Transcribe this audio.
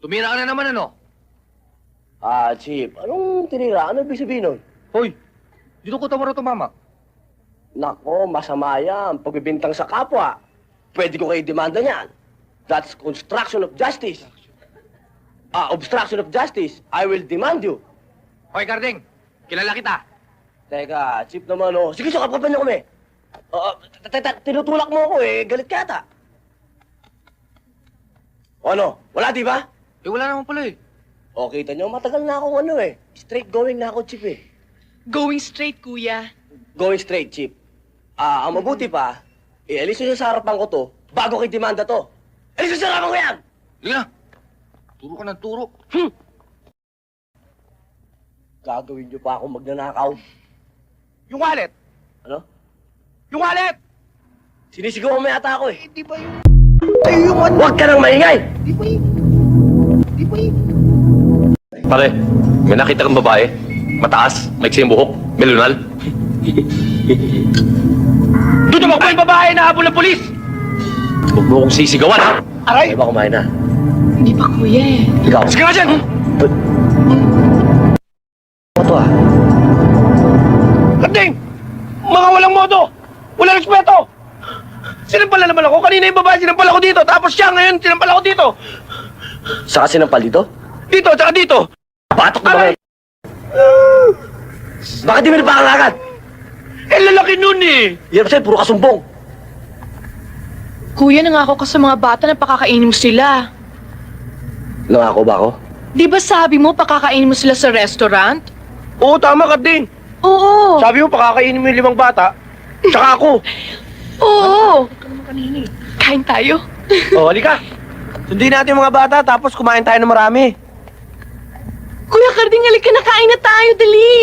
Tumira ka na naman, ano? Chief, anong tinira? Ano ibig sabihin nun? Hoy, dito ko tawara tumama. Nako, masama yan. Pagbibintang sa kapwa. Pwede ko kayo demanda niyan. That's construction of justice. Obstruction of justice. I will demand you. Hoy, Carding, kilala kita. Teka, Chief naman, oh. Sige, sukap-kapan niyo kami. Tinutulak mo ako, eh. Galit ka ata. O ano? Wala, di ba? Eh, wala naman pala eh. O, kita niyo, matagal na akong ano, eh. Straight going na ako, Chief, eh. Going straight, kuya. Going straight, Chief. Ang mabuti pa, alis nyo sa harapan ko to, bago kay demanda to. Alis nyo sa harapan ko yan! Sige na. Turo ka ng turo. Gagawin nyo pa ako magnanakaw. Yung wallet! Ano? Yung wallet! Sinisigaw mo yata ako, eh. Di ba yun? Ay, yung ano? Huwag ka nang maingay! Di ba yun? Di ba yun? Pare, may nakita kang babae. Mataas, maiksi yung buhok, melunal. Doon tumakbo yung babae na habol ng polis! Huwag mo akong sisigawan, ha? Aray! Ay, ba kumain na? Hindi pa, kuya eh. Ikaw. Sige nga dyan! Ano to, ah? Carding! Mga walang modo! Walang respeto! Sinampala naman ako. Kanina yung babae sinampala ko dito. Tapos siya ngayon sinampala ko dito. Saka sinampal dito? Dito, tsaka dito. Patok na ba kayo? Bakit di mo napakan agad? Eh, lalaki nun eh. Yan sa'yo, puro kasumbong. Kuya, nangako ka sa mga bata na pakakainin mo sila. Nangako ba ako? Di ba sabi mo pakakainin mo sila sa restaurant? Oo, tama, Carding. Oo. Sabi mo, pakakainin mo yung 5 bata. Tsaka ako. Oo. Kain tayo. O, halika. Sundin natin yung mga bata, tapos kumain tayo ng marami. Kuya Carding, halika na, kain na tayo, dali.